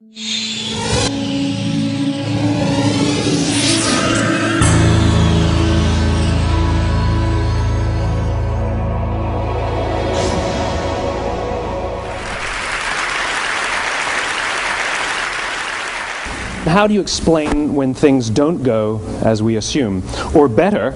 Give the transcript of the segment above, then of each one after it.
How do you explain when things don't go as we assume? Or better,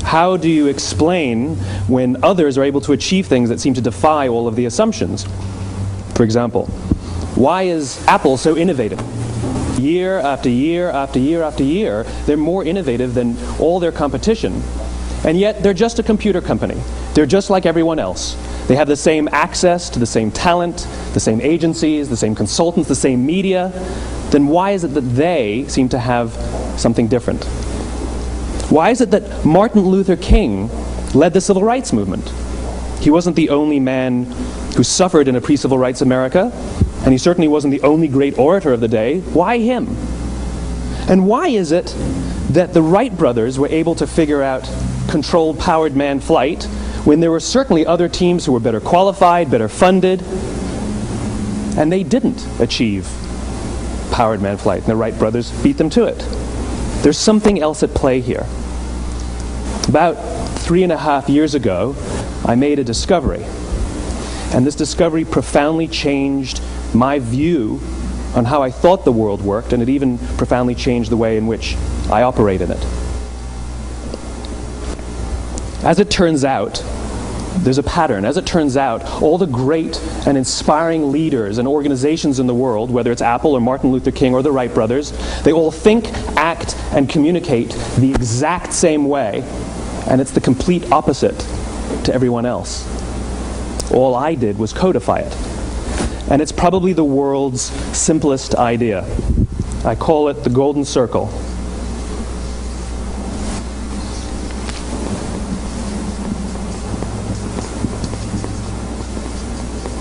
how do you explain when others are able to achieve things that seem to defy all of the assumptions? For example, why is Apple so innovative? Year after year after year after year, they're more innovative than all their competition. And yet, they're just a computer company. They're just like everyone else. They have the same access to the same talent, the same agencies, the same consultants, the same media. Then why is it that they seem to have something different? Why is it that Martin Luther King led the civil rights movement? He wasn't the only man who suffered in a pre-civil rights America, and he certainly wasn't the only great orator of the day. Why him? And why is it that the Wright brothers were able to figure out controlled powered manned flight when there were certainly other teams who were better qualified, better funded, and they didn't achieve powered manned flight, and the Wright brothers beat them to it? There's something else at play here. About 3.5 years ago, I made a discovery, and this discovery profoundly changed my view on how I thought the world worked, and it even profoundly changed the way in which I operate in it. As it turns out, there's a pattern. As it turns out, all the great and inspiring leaders and organizations in the world, whether it's Apple or Martin Luther King or the Wright brothers, they all think, act, and communicate the exact same way, and it's the complete opposite to everyone else. All I did was codify it. And it's probably the world's simplest idea. I call it the golden circle.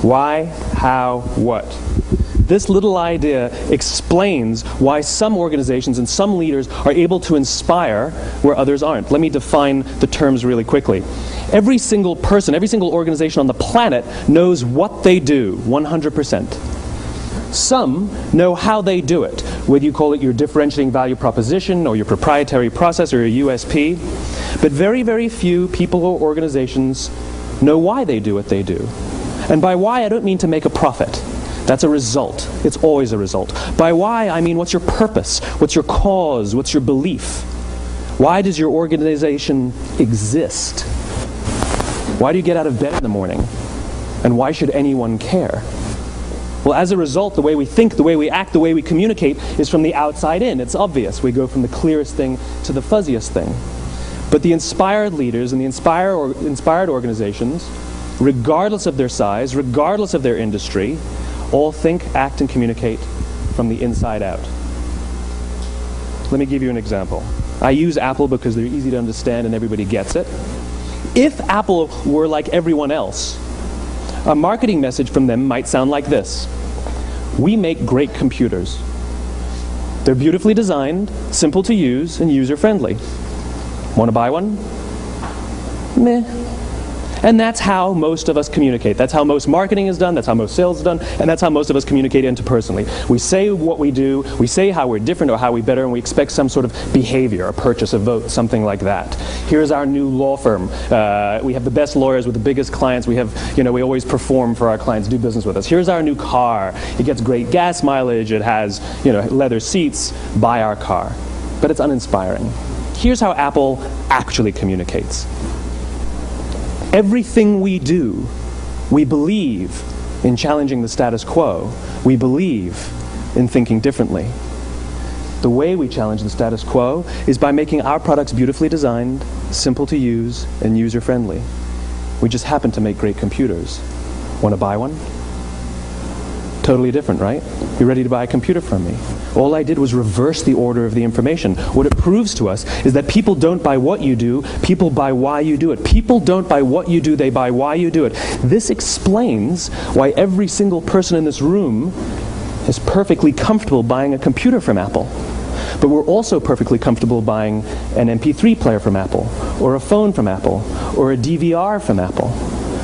Why, how, what? This little idea explains why some organizations and some leaders are able to inspire where others aren't. Let me define the terms really quickly. Every single person, every single organization on the planet knows what they do, 100%. Some know how they do it, whether you call it your differentiating value proposition or your proprietary process or your USP. But very, very few people or organizations know why they do what they do. And by why, I don't mean to make a profit. That's a result. It's always a result. By why, I mean what's your purpose? What's your cause? What's your belief? Why does your organization exist? Why do you get out of bed in the morning? And why should anyone care? Well, as a result, the way we think, the way we act, the way we communicate is from the outside in. It's obvious. We go from the clearest thing to the fuzziest thing. But the inspired leaders and the inspired organizations, regardless of their size, regardless of their industry, all think, act, and communicate from the inside out. Let me give you an example. I use Apple because they're easy to understand and everybody gets it. If Apple were like everyone else, a marketing message from them might sound like this: we make great computers. They're beautifully designed, simple to use, and user-friendly. Want to buy one? Meh. And that's how most of us communicate. That's how most marketing is done, that's how most sales is done, and that's how most of us communicate interpersonally. We say what we do, we say how we're different or how we're better, and we expect some sort of behavior, a purchase, a vote, something like that. Here's our new law firm. We have the best lawyers with the biggest clients. We have, we always perform for our clients, do business with us. Here's our new car. It gets great gas mileage. It has, leather seats. Buy our car. But it's uninspiring. Here's how Apple actually communicates. Everything we do, we believe in challenging the status quo. We believe in thinking differently. The way we challenge the status quo is by making our products beautifully designed, simple to use, and user-friendly. We just happen to make great computers. Want to buy one? Totally different, right? You ready to buy a computer from me? All I did was reverse the order of the information. What it proves to us is that people don't buy what you do, people buy why you do it. People don't buy what you do, they buy why you do it. This explains why every single person in this room is perfectly comfortable buying a computer from Apple. But we're also perfectly comfortable buying an MP3 player from Apple, or a phone from Apple, or a DVR from Apple.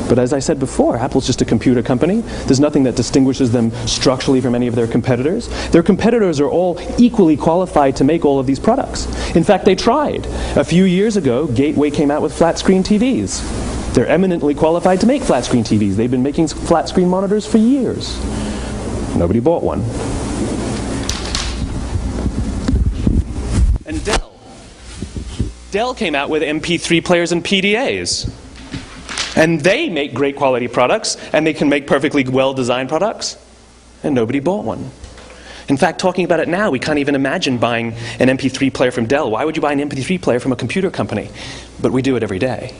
But as I said before, Apple's just a computer company. There's nothing that distinguishes them structurally from any of their competitors. Their competitors are all equally qualified to make all of these products. In fact, they tried. A few years ago, Gateway came out with flat-screen TVs. They're eminently qualified to make flat-screen TVs. They've been making flat-screen monitors for years. Nobody bought one. And Dell came out with MP3 players and PDAs. And they make great quality products, and they can make perfectly well-designed products, and nobody bought one. In fact, talking about it now, we can't even imagine buying an MP3 player from Dell. Why would you buy an MP3 player from a computer company? But we do it every day.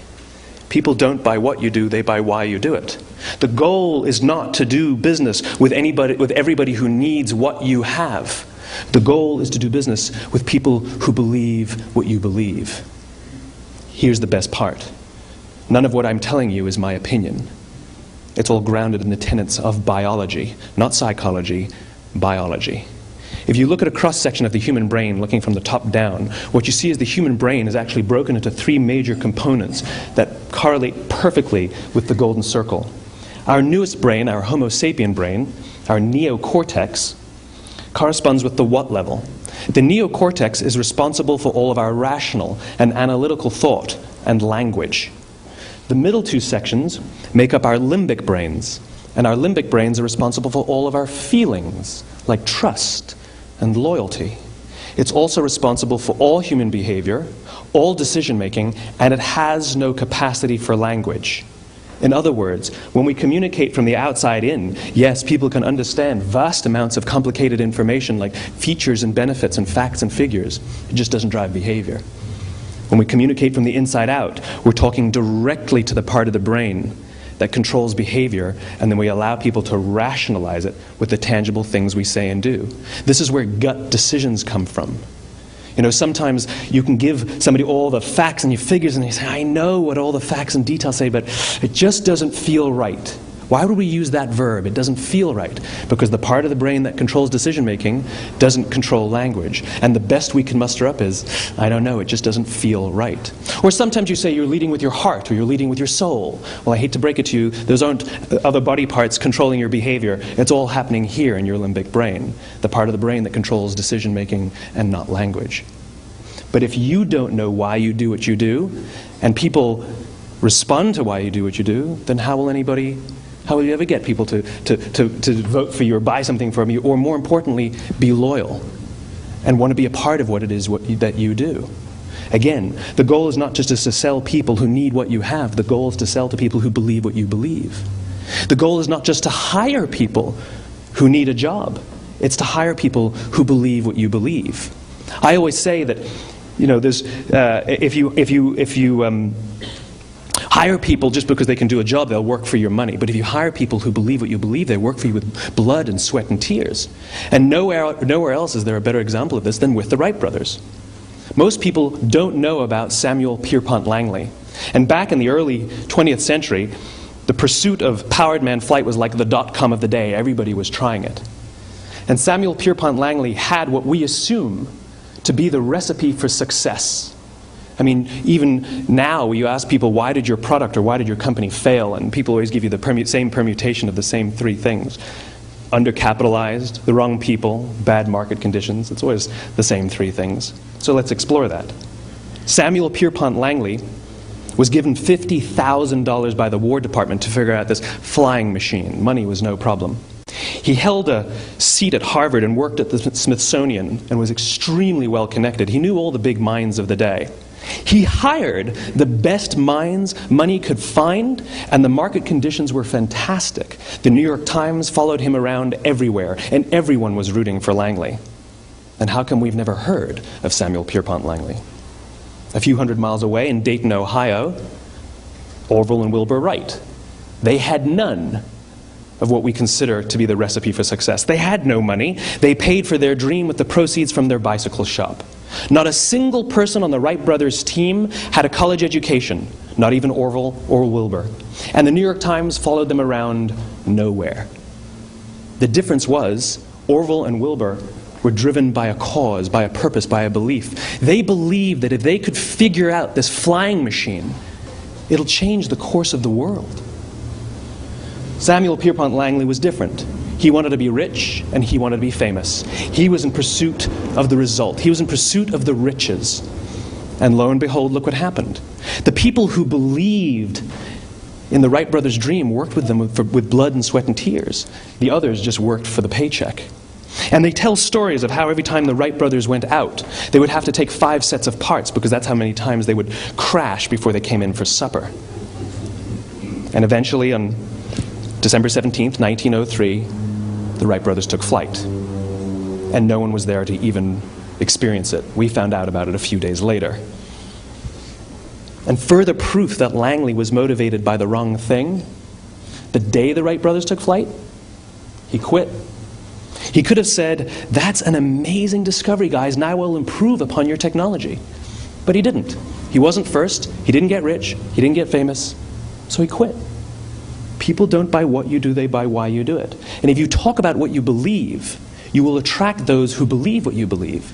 People don't buy what you do, they buy why you do it. The goal is not to do business with everybody who needs what you have. The goal is to do business with people who believe what you believe. Here's the best part. None of what I'm telling you is my opinion. It's all grounded in the tenets of biology, not psychology, biology. If you look at a cross-section of the human brain, looking from the top down, what you see is the human brain is actually broken into three major components that correlate perfectly with the golden circle. Our newest brain, our Homo sapien brain, our neocortex, corresponds with the what level. The neocortex is responsible for all of our rational and analytical thought and language. The middle two sections make up our limbic brains, and our limbic brains are responsible for all of our feelings, like trust and loyalty. It's also responsible for all human behavior, all decision-making, and it has no capacity for language. In other words, when we communicate from the outside in, yes, people can understand vast amounts of complicated information like features and benefits and facts and figures. It just doesn't drive behavior. When we communicate from the inside out, we're talking directly to the part of the brain that controls behavior, and then we allow people to rationalize it with the tangible things we say and do. This is where gut decisions come from. You know, sometimes you can give somebody all the facts and your figures and they say, I know what all the facts and details say, but it just doesn't feel right. Why would we use that verb? It doesn't feel right. Because the part of the brain that controls decision-making doesn't control language. And the best we can muster up is, I don't know, it just doesn't feel right. Or sometimes you say you're leading with your heart or you're leading with your soul. Well, I hate to break it to you, those aren't other body parts controlling your behavior. It's all happening here in your limbic brain, the part of the brain that controls decision-making and not language. But if you don't know why you do what you do, and people respond to why you do what you do, then how will you ever get people to vote for you or buy something from you, or more importantly, be loyal and want to be a part of what it is that you do? Again, the goal is not just to sell people who need what you have. The goal is to sell to people who believe what you believe. The goal is not just to hire people who need a job. It's to hire people who believe what you believe. I always say that, you know, there's if you hire people just because they can do a job, they'll work for your money. But if you hire people who believe what you believe, they work for you with blood and sweat and tears. And nowhere else is there a better example of this than with the Wright brothers. Most people don't know about Samuel Pierpont Langley. And back in the early 20th century, the pursuit of powered man flight was like the dot-com of the day. Everybody was trying it. And Samuel Pierpont Langley had what we assume to be the recipe for success. I mean, even now you ask people, why did your product or why did your company fail? And people always give you the same permutation of the same three things. Undercapitalized, the wrong people, bad market conditions. It's always the same three things. So let's explore that. Samuel Pierpont Langley was given $50,000 by the War Department to figure out this flying machine. Money was no problem. He held a seat at Harvard and worked at the Smithsonian and was extremely well connected. He knew all the big minds of the day. He hired the best minds money could find, and the market conditions were fantastic. The New York Times followed him around everywhere, and everyone was rooting for Langley. And how come we've never heard of Samuel Pierpont Langley? A few hundred miles away in Dayton, Ohio, Orville and Wilbur Wright. They had none of what we consider to be the recipe for success. They had no money. They paid for their dream with the proceeds from their bicycle shop. Not a single person on the Wright brothers' team had a college education, not even Orville or Wilbur. And the New York Times followed them around nowhere. The difference was Orville and Wilbur were driven by a cause, by a purpose, by a belief. They believed that if they could figure out this flying machine, it'll change the course of the world. Samuel Pierpont Langley was different. He wanted to be rich, and he wanted to be famous. He was in pursuit of the result. He was in pursuit of the riches. And lo and behold, look what happened. The people who believed in the Wright brothers' dream worked with them with blood and sweat and tears. The others just worked for the paycheck. And they tell stories of how every time the Wright brothers went out, they would have to take 5 sets of parts because that's how many times they would crash before they came in for supper. And eventually, on December 17th, 1903, the Wright brothers took flight. And no one was there to even experience it. We found out about it a few days later. And further proof that Langley was motivated by the wrong thing, the day the Wright brothers took flight, he quit. He could have said, "That's an amazing discovery, guys. Now we'll improve upon your technology." But he didn't. He wasn't first. He didn't get rich. He didn't get famous. So he quit. People don't buy what you do, they buy why you do it. And if you talk about what you believe, you will attract those who believe what you believe.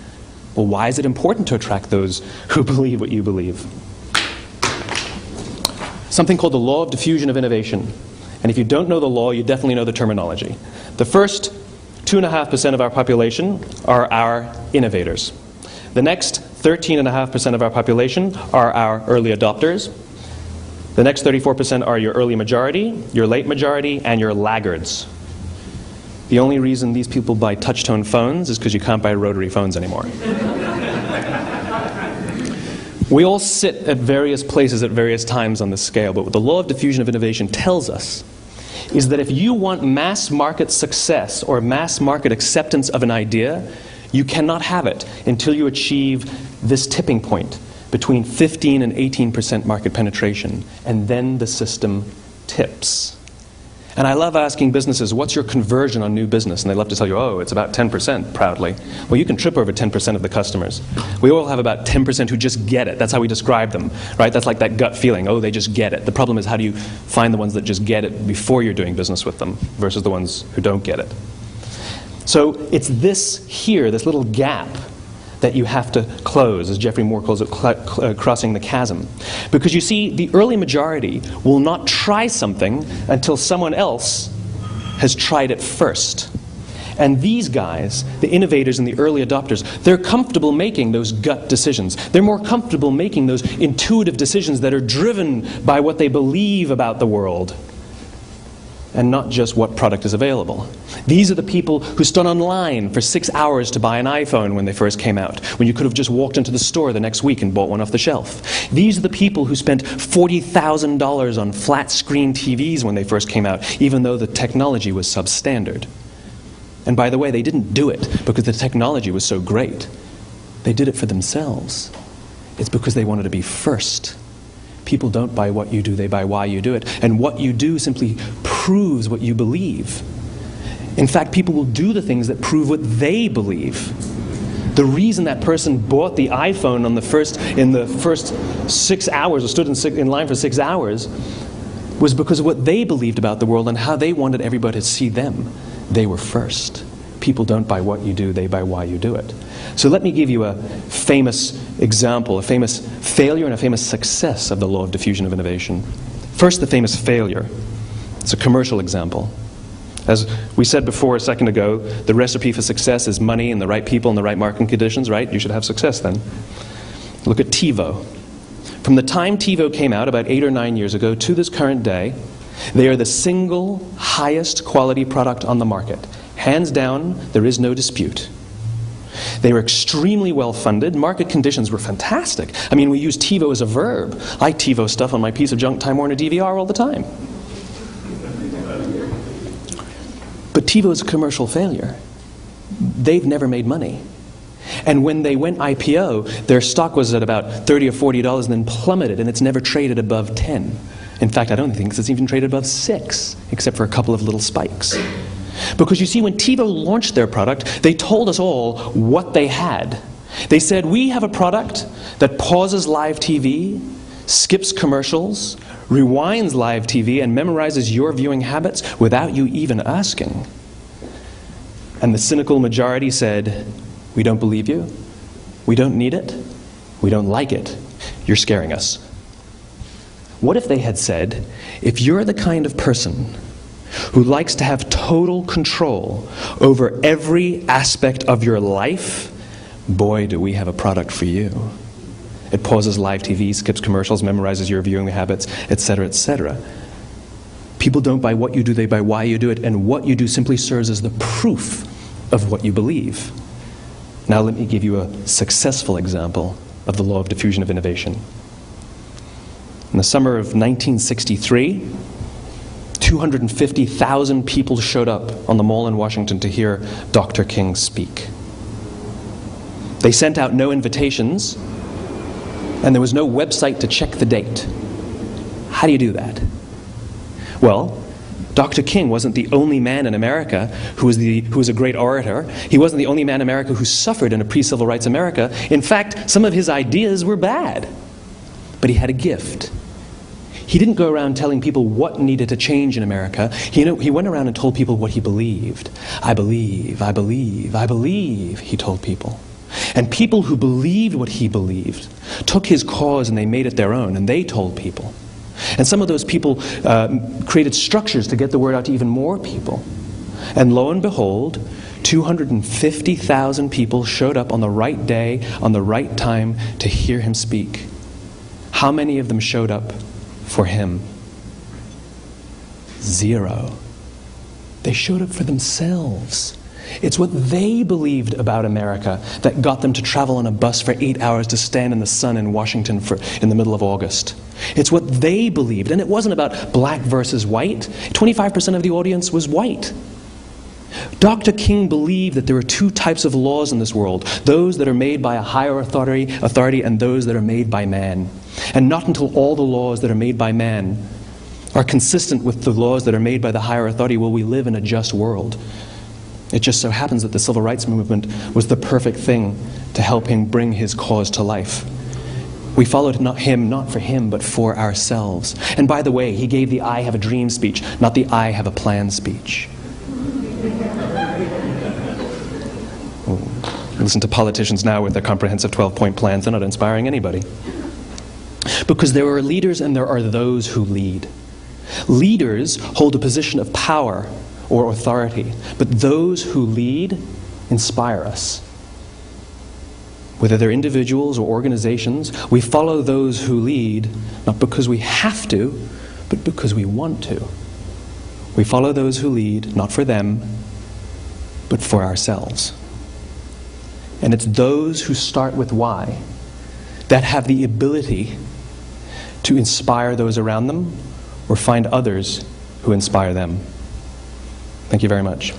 Well, why is it important to attract those who believe what you believe? Something called the law of diffusion of innovation. And if you don't know the law, you definitely know the terminology. The first 2.5% of our population are our innovators. The next 13.5% of our population are our early adopters. The next 34% are your early majority, your late majority, and your laggards. The only reason these people buy touch-tone phones is because you can't buy rotary phones anymore. We all sit at various places at various times on the scale, but what the law of diffusion of innovation tells us is that if you want mass market success or mass market acceptance of an idea, you cannot have it until you achieve this tipping point between 15 and 18% market penetration, and then the system tips. And I love asking businesses, what's your conversion on new business? And they love to tell you, oh, it's about 10%, proudly. Well, you can trip over 10% of the customers. We all have about 10% who just get it. That's how we describe them, right? That's like that gut feeling, oh, they just get it. The problem is, how do you find the ones that just get it before you're doing business with them versus the ones who don't get it? So it's this here, this little gap, that you have to close, as Geoffrey Moore calls it, crossing the chasm. Because you see, the early majority will not try something until someone else has tried it first. And these guys, the innovators and the early adopters, they're comfortable making those gut decisions. They're more comfortable making those intuitive decisions that are driven by what they believe about the world, and not just what product is available. These are the people who stood online for 6 hours to buy an iPhone when they first came out, when you could have just walked into the store the next week and bought one off the shelf. These are the people who spent $40,000 on flat-screen TVs when they first came out, even though the technology was substandard. And by the way, they didn't do it because the technology was so great. They did it for themselves. It's because they wanted to be first. People don't buy what you do, they buy why you do it. And what you do simply proves what you believe. In fact, people will do the things that prove what they believe. The reason that person bought the iPhone in the first 6 hours, or stood in line for 6 hours, was because of what they believed about the world and how they wanted everybody to see them. They were first. People don't buy what you do, they buy why you do it. So let me give you a famous example, a famous failure and a famous success of the law of diffusion of innovation. First, the famous failure. It's a commercial example. As we said before a second ago, the recipe for success is money and the right people and the right marketing conditions, right? You should have success then. Look at TiVo. From the time TiVo came out about 8 or 9 years ago to this current day, they are the single highest quality product on the market. Hands down, there is no dispute. They were extremely well funded. Market conditions were fantastic. I mean, we use TiVo as a verb. I TiVo stuff on my piece of junk Time Warner DVR all the time. But TiVo is a commercial failure. They've never made money. And when they went IPO, their stock was at about $30 or $40 and then plummeted, and it's never traded above 10. In fact, I don't think it's even traded above 6, except for a couple of little spikes. Because you see, when TiVo launched their product, they told us all what they had. They said, we have a product that pauses live TV, skips commercials, rewinds live TV, and memorizes your viewing habits without you even asking. And the cynical majority said, we don't believe you, we don't need it, we don't like it, you're scaring us. What if they had said, if you're the kind of person who likes to have total control over every aspect of your life, boy, do we have a product for you. It pauses live TV, skips commercials, memorizes your viewing habits, etc., etc. People don't buy what you do, they buy why you do it, and what you do simply serves as the proof of what you believe. Now let me give you a successful example of the law of diffusion of innovation. In the summer of 1963, 250,000 people showed up on the Mall in Washington to hear Dr. King speak. They sent out no invitations, and there was no website to check the date. How do you do that? Well, Dr. King wasn't the only man in America who was a great orator. He wasn't the only man in America who suffered in a pre-civil rights America. In fact, some of his ideas were bad. But he had a gift. He didn't go around telling people what needed to change in America. He went around and told people what he believed. I believe, I believe, I believe, he told people. And people who believed what he believed took his cause and they made it their own, and they told people. And some of those people created structures to get the word out to even more people. And lo and behold, 250,000 people showed up on the right day, on the right time to hear him speak. How many of them showed up for him? 0. They showed up for themselves. It's what they believed about America that got them to travel on a bus for 8 hours to stand in the sun in Washington in the middle of August. It's what they believed, and it wasn't about black versus white. 25% of the audience was white. Dr. King believed that there are two types of laws in this world, those that are made by a higher authority and those that are made by man. And not until all the laws that are made by man are consistent with the laws that are made by the higher authority will we live in a just world. It just so happens that the civil rights movement was the perfect thing to help him bring his cause to life. We followed him not for him, but for ourselves. And by the way, he gave the I have a dream speech, not the I have a plan speech. Listen to politicians now with their comprehensive 12-point plans. They're not inspiring anybody. Because there are leaders and there are those who lead. Leaders hold a position of power or authority, but those who lead inspire us. Whether they're individuals or organizations, we follow those who lead not because we have to, but because we want to. We follow those who lead not for them, but for ourselves. And it's those who start with why that have the ability to inspire those around them or find others who inspire them. Thank you very much.